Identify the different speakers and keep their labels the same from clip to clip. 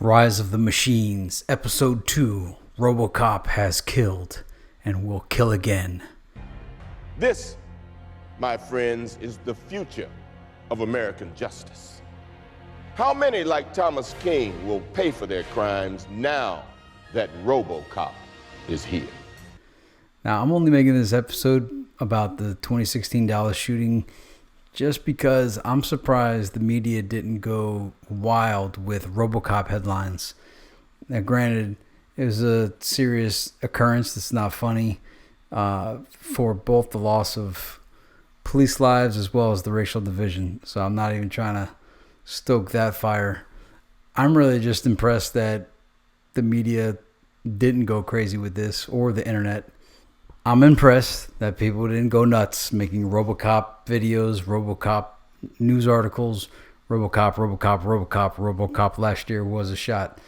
Speaker 1: Rise of the Machines, Episode 2, Robocop Has Killed and Will Kill Again.
Speaker 2: This, my friends, is the future of American justice. How many, like Thomas King, will pay for their crimes now that Robocop is here?
Speaker 1: Now, I'm only making this episode about the 2016 Dallas shooting just because I'm surprised the media didn't go wild with Robocop headlines. Now, granted, it was a serious occurrence that's not funny for both the loss of police lives as well as the racial division. So I'm not even trying to stoke that fire. I'm really just impressed that the media didn't go crazy with this, or the internet. I'm impressed that people didn't go nuts making Robocop videos, Robocop news articles, Robocop last year was a shot.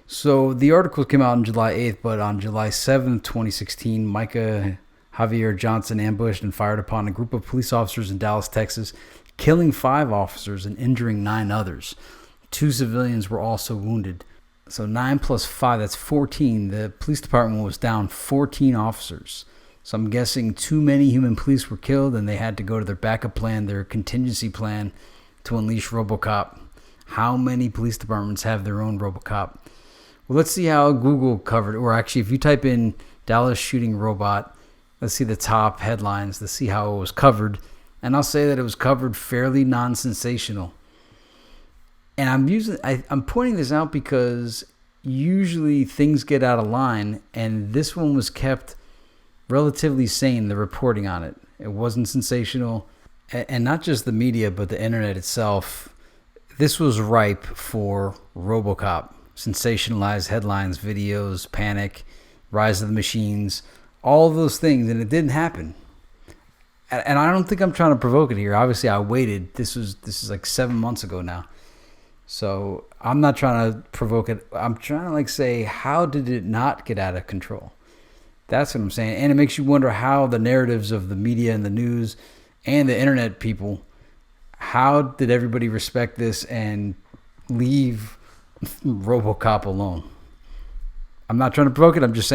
Speaker 1: So the article came out on July 8th, but on July 7th, 2016, Micah Javier Johnson ambushed and fired upon a group of police officers in Dallas, Texas, killing 5 officers and injuring 9 others. 2 civilians were also wounded. So 9 plus 5, that's 14. The police department was down 14 officers. So I'm guessing too many human police were killed and they had to go to their backup plan, their contingency plan to unleash Robocop. How many police departments have their own Robocop? Well, let's see how Google covered it. Or actually, if you type in Dallas shooting robot, let's see the top headlines. Let's see how it was covered. And I'll say that it was covered fairly non-sensational. And I'm pointing this out because usually things get out of line, and this one was kept relatively sane, the reporting on it. It wasn't sensational. And not just the media, but the internet itself. This was ripe for Robocop. Sensationalized headlines, videos, panic, rise of the machines, all of those things, and it didn't happen. And I don't think I'm trying to provoke it here. Obviously, I waited. This is like 7 months ago now. So I'm not trying to provoke it. I'm trying to say, how did it not get out of control? That's what I'm saying. And it makes you wonder how the narratives of the media and the news and the internet people, how did everybody respect this and leave Robocop alone? I'm not trying to provoke it. I'm just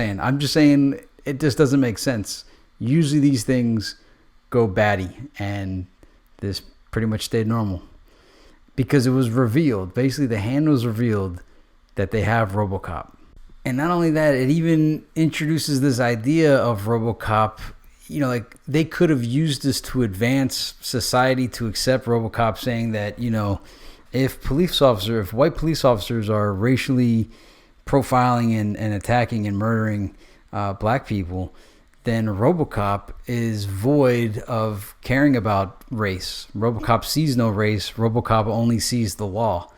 Speaker 1: saying it just doesn't make sense. Usually these things go batty, and this pretty much stayed normal because it was revealed. Basically, the hand was revealed that they have Robocop. And not only that, it even introduces this idea of Robocop. They could have used this to advance society to accept Robocop, saying that, if white police officers are racially profiling and attacking and murdering black people, then Robocop is void of caring about race. Robocop sees no race. Robocop only sees the law.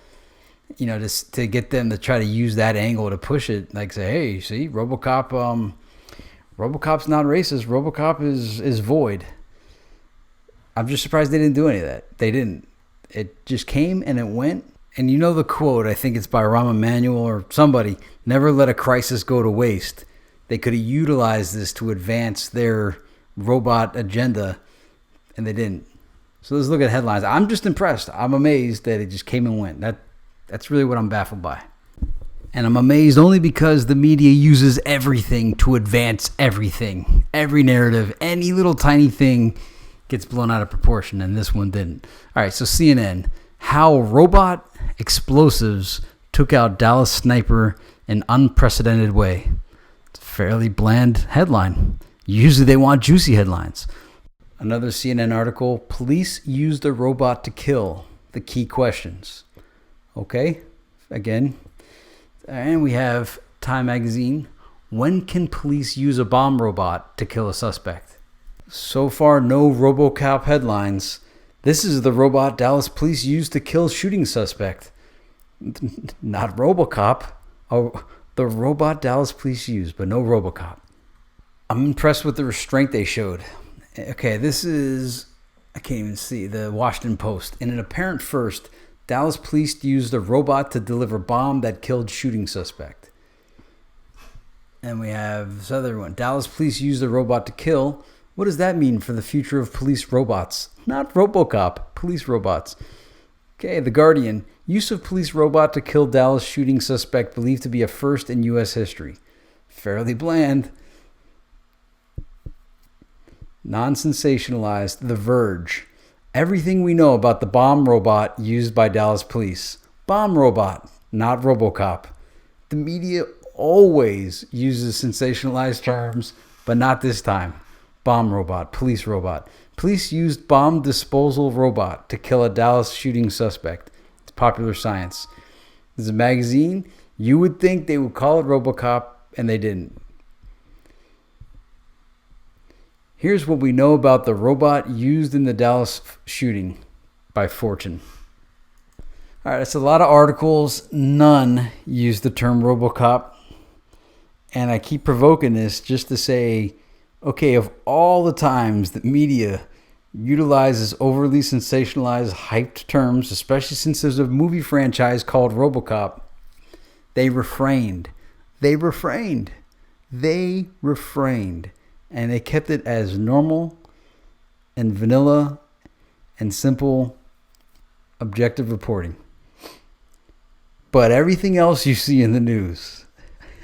Speaker 1: Just to get them to try to use that angle to push it, say, hey, see, Robocop's not racist. Robocop is void. I'm just surprised they didn't do any of that. They didn't. It just came and it went. And the quote, I think it's by Rahm Emanuel or somebody, never let a crisis go to waste. They could have utilized this to advance their robot agenda, and they didn't. So let's look at headlines. I'm just impressed. I'm amazed that it just came and went. That's really what I'm baffled by. And I'm amazed only because the media uses everything to advance everything. Every narrative, any little tiny thing gets blown out of proportion, and this one didn't. All right, so CNN. How robot explosives took out Dallas sniper in unprecedented way. It's a fairly bland headline. Usually they want juicy headlines. Another CNN article, police used a robot to kill. The key questions. Okay, again. And we have Time Magazine. When can police use a bomb robot to kill a suspect? So far, no Robocop headlines. This is the robot Dallas police used to kill shooting suspect. Not Robocop. Oh, the robot Dallas police used, but no Robocop. I'm impressed with the restraint they showed. Okay, this is, I can't even see, the Washington Post. In an apparent first, Dallas police used a robot to deliver bomb that killed shooting suspect. And we have this other one. Dallas police used a robot to kill. What does that mean for the future of police robots? Not Robocop, police robots. Okay, The Guardian. Use of police robot to kill Dallas shooting suspect believed to be a first in U.S. history. Fairly bland. Non-sensationalized. The Verge. Everything we know about the bomb robot used by Dallas police. Bomb robot, not Robocop. The media always uses sensationalized terms, but not this time. Bomb robot, police robot. Police used bomb disposal robot to kill a Dallas shooting suspect. It's popular science. This is a magazine. You would think they would call it Robocop, and they didn't. Here's what we know about the robot used in the Dallas shooting by Fortune. All right, it's a lot of articles. None use the term Robocop. And I keep provoking this just to say, okay, of all the times that media utilizes overly sensationalized, hyped terms, especially since there's a movie franchise called Robocop, they refrained. And they kept it as normal and vanilla and simple objective reporting. But everything else you see in the news,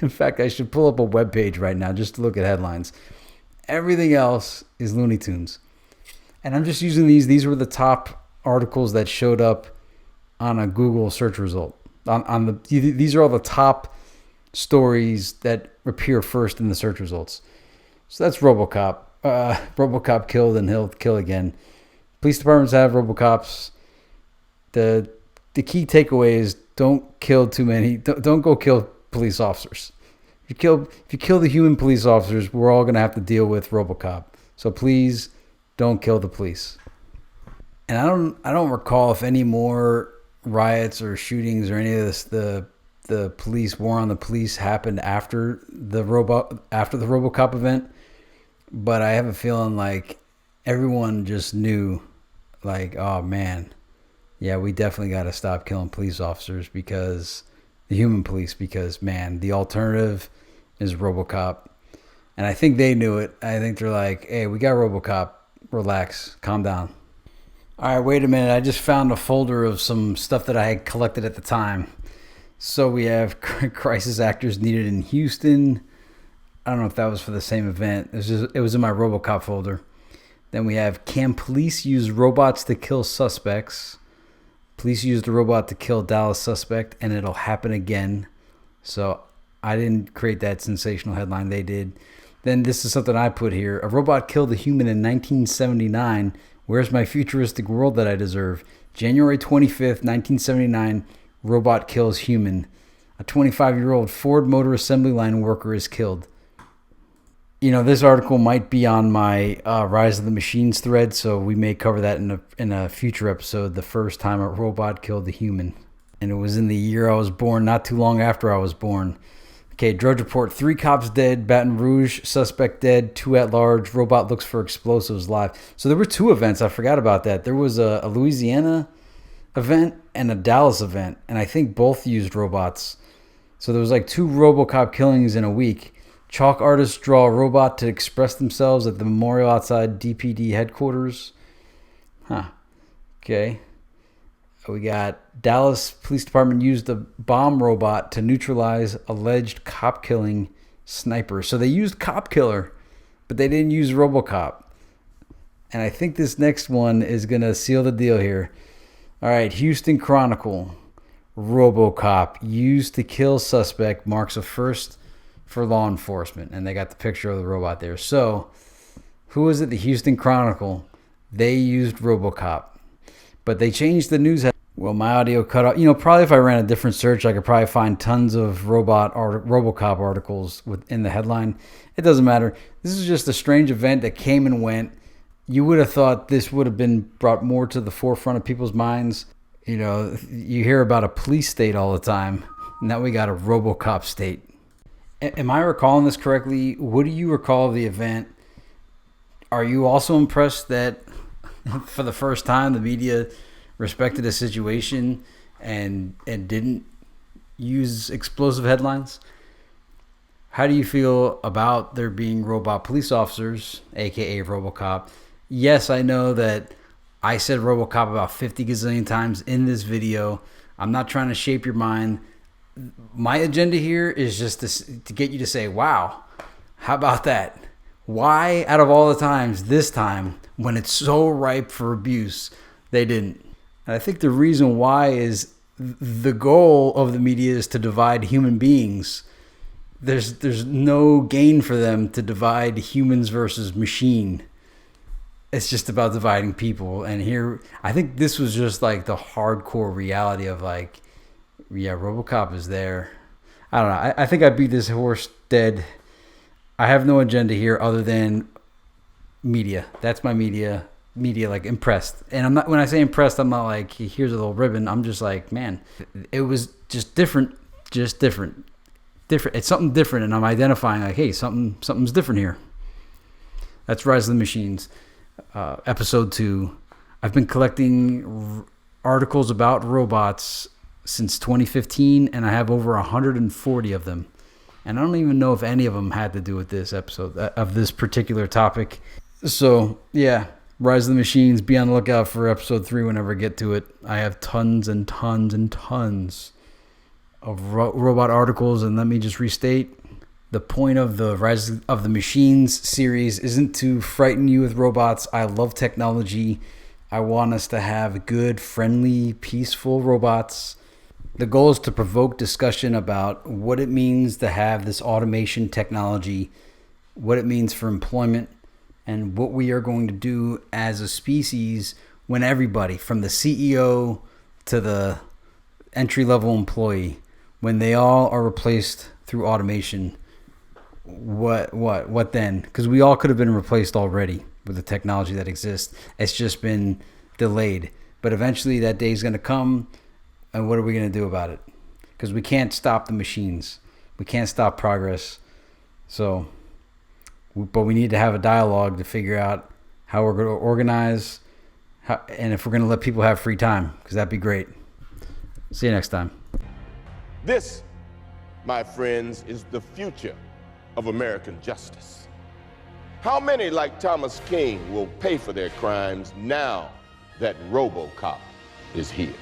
Speaker 1: in fact, I should pull up a webpage right now just to look at headlines. Everything else is Looney Tunes. And I'm just using these. These were the top articles that showed up on a Google search result. These are all the top stories that appear first in the search results. So that's Robocop. Robocop killed and he'll kill again. Police departments have Robocops. The key takeaway is don't kill too many. Don't go kill police officers. If you kill the human police officers, we're all going to have to deal with Robocop. So please don't kill the police. And I don't recall if any more riots or shootings or any of this the police war on the police happened after the Robocop event. But I have a feeling like everyone just knew, like, oh man, yeah, we definitely got to stop killing police officers because the human police, because man, the alternative is Robocop. And I think they knew it. I think they're like, hey, we got Robocop. Relax, calm down. All right, wait a minute. I just found a folder of some stuff that I had collected at the time. So we have crisis actors needed in Houston. I don't know if that was for the same event. It was in my Robocop folder. Then we have, can police use robots to kill suspects? Police used a robot to kill Dallas suspect, and it'll happen again. So I didn't create that sensational headline. They did. Then this is something I put here. A robot killed a human in 1979. Where's my futuristic world that I deserve? January 25th, 1979, robot kills human. A 25-year-old Ford Motor Assembly Line worker is killed. You know, this article might be on my Rise of the Machines thread, so we may cover that in a future episode, the first time a robot killed a human. And it was in the year I was born, not too long after I was born. Okay, Drudge Report, 3 cops dead, Baton Rouge, suspect dead, 2 at large, robot looks for explosives live. So there were 2 events, I forgot about that. There was a Louisiana event and a Dallas event, and I think both used robots. So there was like 2 Robocop killings in a week. Chalk artists draw a robot to express themselves at the memorial outside DPD headquarters. Okay. We got Dallas Police Department used a bomb robot to neutralize alleged cop killing sniper. So they used cop killer, but they didn't use Robocop. And I think this next one is going to seal the deal here. All right, Houston Chronicle. Robocop used to kill suspect marks a first for law enforcement. And they got the picture of the robot there. So who was it? The Houston Chronicle. They used Robocop. But they changed the news. Well, my audio cut off. You know, probably if I ran a different search, I could probably find tons of Robocop articles within the headline. It doesn't matter. This is just a strange event that came and went. You would have thought this would have been brought more to the forefront of people's minds. You know, you hear about a police state all the time. Now we got a Robocop state. Am I recalling this correctly? What do you recall of the event? Are you also impressed that for the first time the media respected a situation and didn't use explosive headlines? How do you feel about there being robot police officers, aka Robocop? Yes, I know that I said Robocop about 50 gazillion times in this video. I'm not trying to shape your mind. My agenda here is just to get you to say, wow, how about that? Why, out of all the times, this time, when it's so ripe for abuse, they didn't? And I think the reason why is the goal of the media is to divide human beings. There's no gain for them to divide humans versus machine. It's just about dividing people. And here, I think this was just like the hardcore reality of like, yeah, Robocop is there. I don't know. I think I beat this horse dead. I have no agenda here other than media. That's my media. Media, like, impressed. And I'm not, when I say impressed, I'm not like, here's a little ribbon. I'm just like, man, it was just different. It's something different. And I'm identifying like, hey, something's different here. That's Rise of the Machines. Episode 2. I've been collecting articles about robots since 2015, and I have over 140 of them. And I don't even know if any of them had to do with this episode of this particular topic. So, yeah, Rise of the Machines. Be on the lookout for episode 3 whenever I get to it. I have tons and tons and tons of robot articles, and let me just restate. The point of the Rise of the Machines series isn't to frighten you with robots. I love technology. I want us to have good, friendly, peaceful robots. The goal is to provoke discussion about what it means to have this automation technology, what it means for employment, and what we are going to do as a species when everybody, from the CEO to the entry-level employee, when they all are replaced through automation. What then? Because we all could have been replaced already with the technology that exists. It's just been delayed. But eventually that day is going to come, and what are we going to do about it? Because we can't stop the machines. We can't stop progress. But we need to have a dialogue to figure out how we're going to organize, and if we're going to let people have free time, because that'd be great. See you next time.
Speaker 2: This, my friends, is the future of American justice. How many, like Thomas King, will pay for their crimes now that Robocop is here?